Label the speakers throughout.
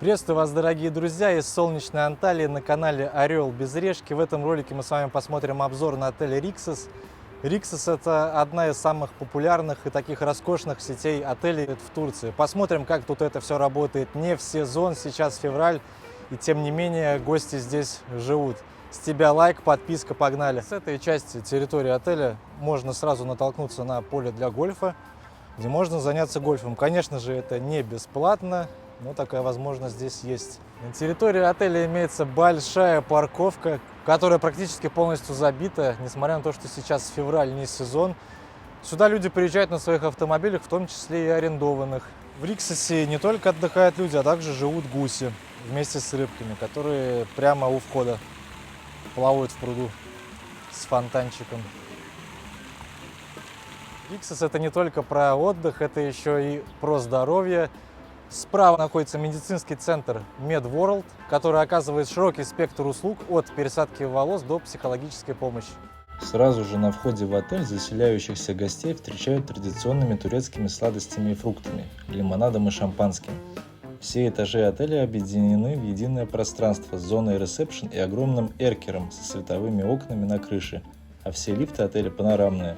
Speaker 1: Приветствую вас, дорогие друзья, из солнечной Анталии на канале Орел без решки. В этом ролике мы с вами посмотрим обзор на отель Rixos. Rixos – это одна из самых популярных и таких роскошных сетей отелей в Турции. Посмотрим, как тут это все работает не в сезон, сейчас февраль, и тем не менее гости здесь живут. С тебя лайк, подписка, погнали! С этой части территории отеля можно сразу натолкнуться на поле для гольфа, где можно заняться гольфом. Конечно же, это не бесплатно, но такая возможность здесь есть. На территории отеля имеется большая парковка, которая практически полностью забита, несмотря на то, что сейчас февраль, не сезон. Сюда люди приезжают на своих автомобилях, в том числе и арендованных. В Риксосе не только отдыхают люди, а также живут гуси вместе с рыбками, которые прямо у входа плавают в пруду с фонтанчиком. Rixos – это не только про отдых, это еще и про здоровье. Справа находится медицинский центр MedWorld, который оказывает широкий спектр услуг от пересадки волос до психологической помощи.
Speaker 2: Сразу же на входе в отель заселяющихся гостей встречают традиционными турецкими сладостями и фруктами, лимонадом и шампанским. Все этажи отеля объединены в единое пространство с зоной ресепшн и огромным эркером со световыми окнами на крыше, а все лифты отеля панорамные.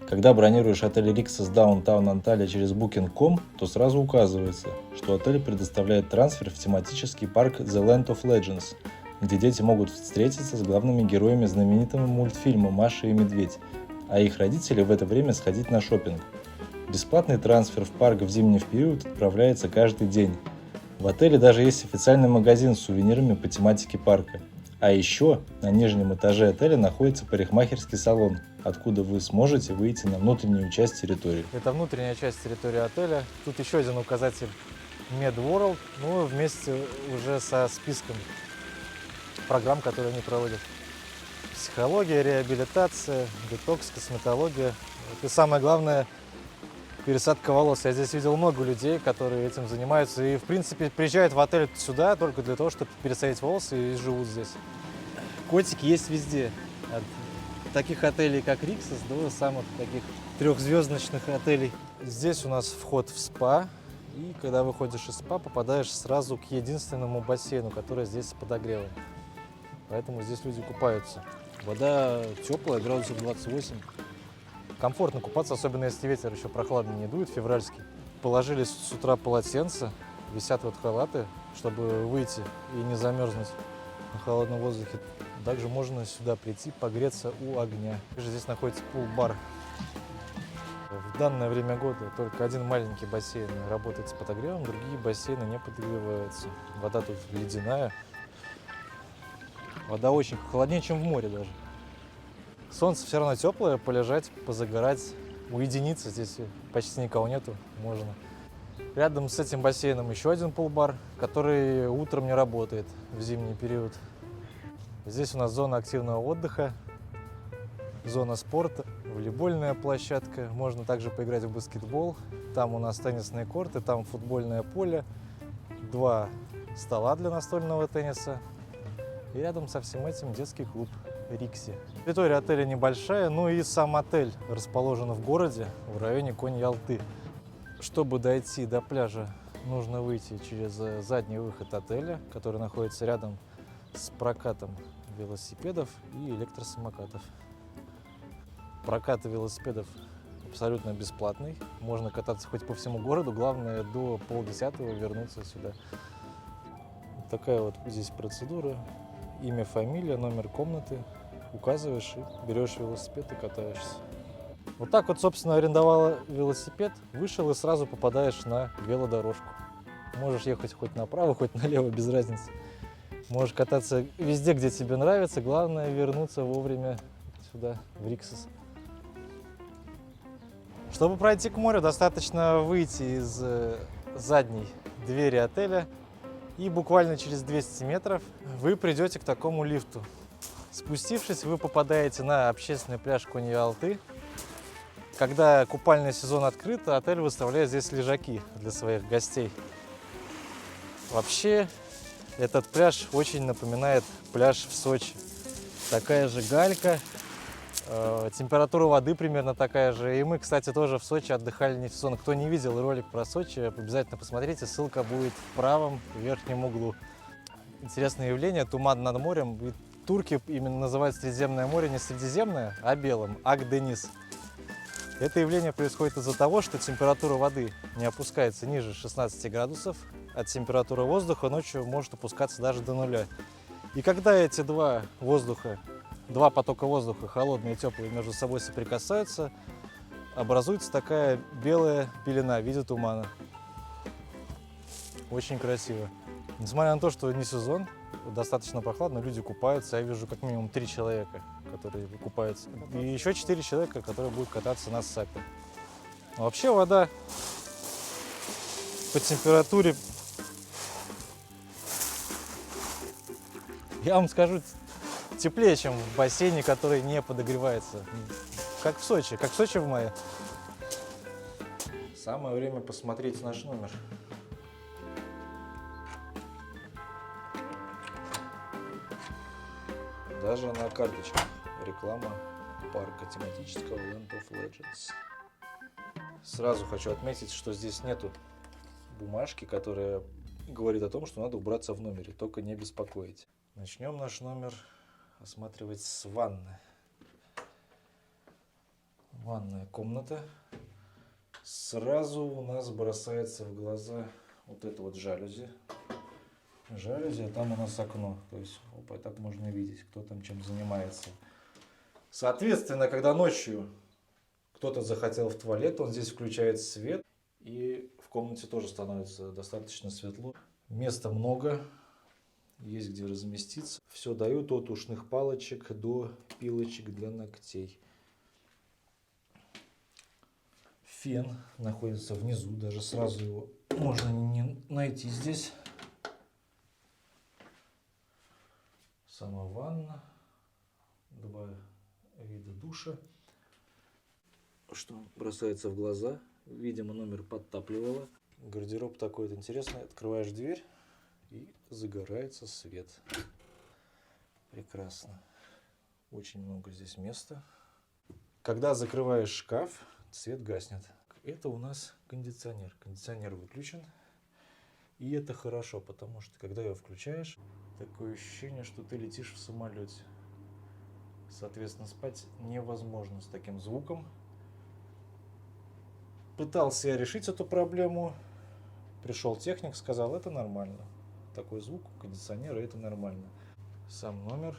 Speaker 2: Когда бронируешь отель Rixos Downtown Анталия через Booking.com, то сразу указывается, что отель предоставляет трансфер в тематический парк The Land of Legends, где дети могут встретиться с главными героями знаменитого мультфильма «Маша и медведь», а их родители в это время сходить на шопинг. Бесплатный трансфер в парк в зимний период отправляется каждый день. В отеле даже есть официальный магазин с сувенирами по тематике парка. А еще на нижнем этаже отеля находится парикмахерский салон, откуда вы сможете выйти на внутреннюю часть территории.
Speaker 1: Это внутренняя часть территории отеля. Тут еще один указатель MedWorld, ну вместе уже со списком программ, которые они проводят. Психология, реабилитация, детокс, косметология. И самое главное – пересадка волос. Я здесь видел много людей, которые этим занимаются и, в принципе, приезжают в отель сюда только для того, чтобы пересадить волосы и живут здесь. Котики есть везде. От таких отелей, как Rixos, до самых таких трехзвездочных отелей. Здесь у нас вход в спа. И когда выходишь из спа, попадаешь сразу к единственному бассейну, который здесь с подогревом. Поэтому здесь люди купаются. Вода теплая, градусов 28. Комфортно купаться, особенно если ветер еще прохладный не дует, февральский. Положили с утра полотенце, висят вот халаты, чтобы выйти и не замерзнуть на холодном воздухе. Также можно сюда прийти, погреться у огня. Также здесь находится пул-бар. В данное время года только один маленький бассейн работает с подогревом, другие бассейны не подогреваются. Вода тут ледяная. Вода очень холоднее, чем в море даже. Солнце все равно теплое, полежать, позагорать, уединиться. Здесь почти никого нету, можно. Рядом с этим бассейном еще один пул-бар, который утром не работает в зимний период. Здесь у нас зона активного отдыха, зона спорта, волейбольная площадка. Можно также поиграть в баскетбол. Там у нас теннисные корты, там футбольное поле, 2 стола для настольного тенниса. И рядом со всем этим детский клуб Рикси. Территория отеля небольшая, но и сам отель расположен в городе, в районе Конь-Ялты. Чтобы дойти до пляжа, нужно выйти через задний выход отеля, который находится рядом с прокатом велосипедов и электросамокатов. Прокат велосипедов абсолютно бесплатный. Можно кататься хоть по всему городу, главное до 9:30 вернуться сюда. Вот такая вот здесь процедура. Имя, фамилия, номер комнаты. Указываешь и берешь велосипед и катаешься. Вот так вот, собственно, арендовала велосипед, вышел и сразу попадаешь на велодорожку. Можешь ехать хоть направо, хоть налево, без разницы. Можешь кататься везде, где тебе нравится. Главное вернуться вовремя сюда, в Rixos. Чтобы пройти к морю, достаточно выйти из задней двери отеля. И буквально через 200 метров вы придете к такому лифту. Спустившись, вы попадаете на общественный пляж Конь-Ялты. Когда купальный сезон открыт, отель выставляет здесь лежаки для своих гостей. Вообще, этот пляж очень напоминает пляж в Сочи. Такая же галька, Температура воды примерно такая же. И мы, кстати, тоже в Сочи отдыхали не в сезон. Кто не видел ролик про Сочи, обязательно посмотрите. Ссылка будет в правом верхнем углу. Интересное явление. Туман над морем. Ведь турки именно называют Средиземное море не Средиземное, а белым. Ак-Денис. Это явление происходит из-за того, что температура воды не опускается ниже 16 градусов, а температура воздуха ночью может опускаться даже до нуля. И когда эти два потока воздуха, холодный и теплый, между собой соприкасаются, образуется такая белая пелена в виде тумана. Очень красиво. Несмотря на то, что не сезон, достаточно прохладно, люди купаются. Я вижу как минимум 3 человека, которые купаются. И еще 4 человека, которые будут кататься на сапе. Но вообще вода по температуре, я вам скажу, теплее, чем в бассейне, который не подогревается. Как в Сочи в мае. Самое время посмотреть наш номер. Даже на карточках реклама парка тематического Land of Legends. Сразу хочу отметить, что здесь нету бумажки, которая говорит о том, что надо убраться в номере, только не беспокоить. Начнем наш номер осматривать с ванны. Ванная комната. Сразу у нас бросается в глаза вот это вот жалюзи. Жалюзи, а там у нас окно. То есть, опа, так можно видеть, кто там чем занимается. Соответственно, когда ночью кто-то захотел в туалет, он здесь включает свет. И в комнате тоже становится достаточно светло. Места много. Есть где разместиться. Все дают от ушных палочек до пилочек для ногтей. Фен находится внизу. Даже сразу его можно не найти здесь. Сама ванна, два вида душа. Что бросается в глаза, видимо, номер подтапливало. Гардероб такой вот интересный. Открываешь дверь и загорается свет. Прекрасно. Очень много здесь места. Когда закрываешь шкаф, свет гаснет. Это у нас кондиционер. Кондиционер выключен. И это хорошо, потому что когда его включаешь, такое ощущение, что ты летишь в самолете. Соответственно, спать невозможно с таким звуком. Пытался я решить эту проблему. Пришел техник, сказал, это нормально. Такой звук у кондиционера, это нормально. Сам номер.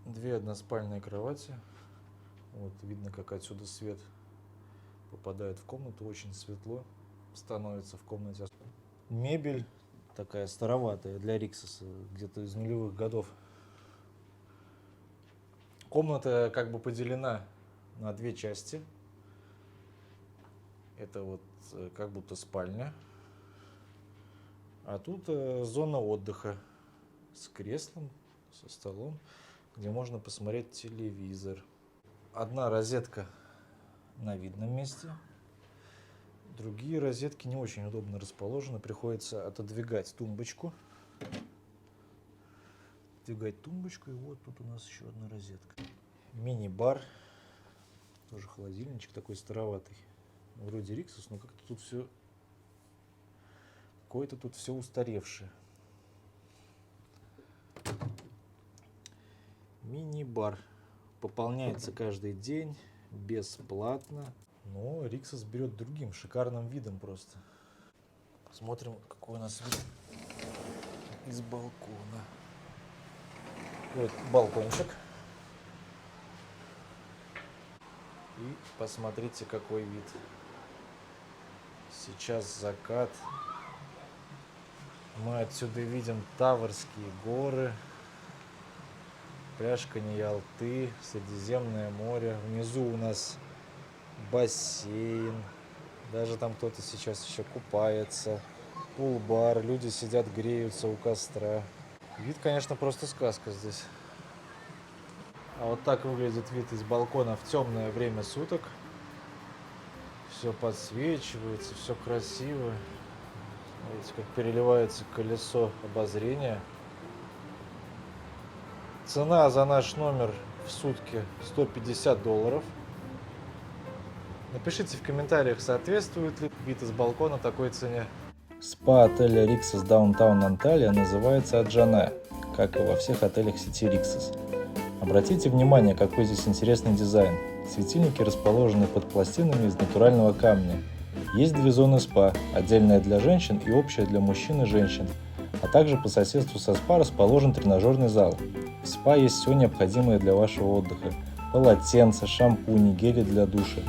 Speaker 1: 2 односпальные кровати. Вот видно, как отсюда свет попадает в комнату. Очень светло становится в комнате. Мебель такая староватая для Риксоса, где-то из нулевых годов. Комната как бы поделена на 2 части. Это вот как будто спальня. А тут зона отдыха с креслом, со столом, где можно посмотреть телевизор. Одна розетка на видном месте. Другие розетки не очень удобно расположены. Приходится отодвигать тумбочку. Отодвигать тумбочку. И вот тут у нас еще одна розетка. Мини-бар. Тоже холодильничек такой староватый. Вроде Риксос, но как-то тут все... Какое-то тут все устаревшее. Мини-бар. Пополняется каждый день. Бесплатно. Но Риксос берет другим шикарным видом просто. Посмотрим, какой у нас вид из балкона. Вот балкончик. И посмотрите, какой вид. Сейчас закат. Мы отсюда видим Таврские горы, пляж Каньялты, Средиземное море. Внизу у нас бассейн. Даже там кто-то сейчас еще купается. Пул-бар. Люди сидят, греются у костра. Вид, конечно, просто сказка здесь. А вот так выглядит вид из балкона в темное время суток. Все подсвечивается, все красиво. Видите, как переливается колесо обозрения. Цена за наш номер в сутки $150. Напишите в комментариях, соответствует ли вид из балкона такой цене.
Speaker 2: Спа отеля Rixos Downtown Анталия называется Аджана, как и во всех отелях сети Rixos. Обратите внимание, какой здесь интересный дизайн. Светильники расположены под пластинами из натурального камня. Есть две зоны спа, отдельная для женщин и общая для мужчин и женщин. А также по соседству со спа расположен тренажерный зал. В спа есть все необходимое для вашего отдыха. Полотенца, шампуни, гели для душа.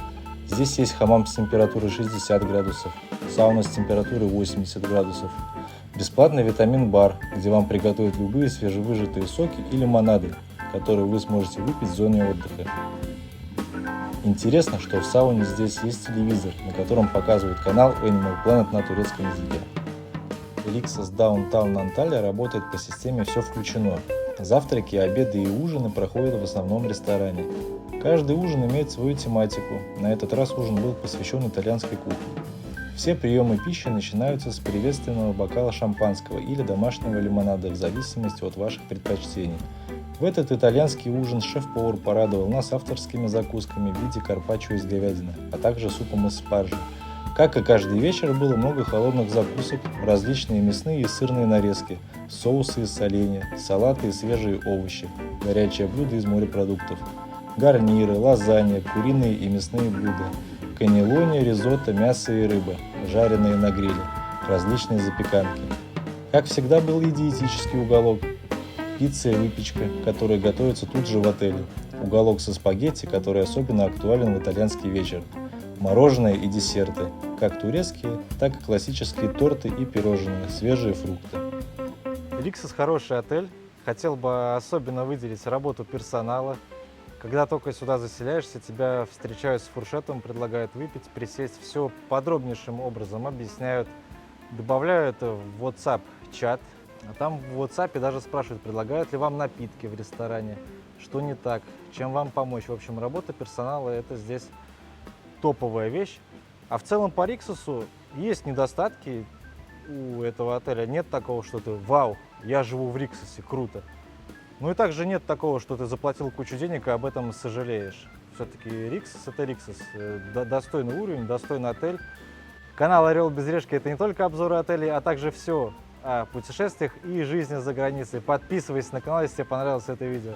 Speaker 2: Здесь есть хамам с температурой 60 градусов, сауна с температурой 80 градусов. Бесплатный витамин-бар, где вам приготовят любые свежевыжатые соки и лимонады, которые вы сможете выпить в зоне отдыха. Интересно, что в сауне здесь есть телевизор, на котором показывают канал Animal Planet на турецком языке. Rixos Downtown Анталия работает по системе «Все включено». Завтраки, обеды и ужины проходят в основном ресторане. Каждый ужин имеет свою тематику. На этот раз ужин был посвящен итальянской кухне. Все приемы пищи начинаются с приветственного бокала шампанского или домашнего лимонада в зависимости от ваших предпочтений. В этот итальянский ужин шеф-повар порадовал нас авторскими закусками в виде карпаччо из говядины, а также супом из спаржи. Как и каждый вечер, было много холодных закусок, различные мясные и сырные нарезки, соусы из соленья, салаты и свежие овощи, горячие блюда из морепродуктов, гарниры, лазанья, куриные и мясные блюда, каннелони, ризотто, мясо и рыба, жареные на гриле, различные запеканки. Как всегда, был и диетический уголок, пицца и выпечка, которая готовится тут же в отеле, уголок со спагетти, который особенно актуален в итальянский вечер, мороженое и десерты, как турецкие, так и классические торты и пирожные, свежие фрукты.
Speaker 1: Rixos хороший отель. Хотел бы особенно выделить работу персонала. Когда только сюда заселяешься, тебя встречают с фуршетом, предлагают выпить, присесть. Все подробнейшим образом объясняют. Добавляют в WhatsApp-чат. А там в WhatsApp даже спрашивают, предлагают ли вам напитки в ресторане, что не так, чем вам помочь. В общем, работа персонала – это здесь топовая вещь. А в целом по Rixos есть недостатки у этого отеля. Нет такого, что ты «Вау, я живу в Rixos, круто». Ну и также нет такого, что ты заплатил кучу денег и об этом сожалеешь. Все-таки Rixos – это Rixos. Достойный уровень, достойный отель. Канал «Орел без решки» – это не только обзоры отелей, а также все о путешествиях и жизни за границей. Подписывайся на канал, если тебе понравилось это видео.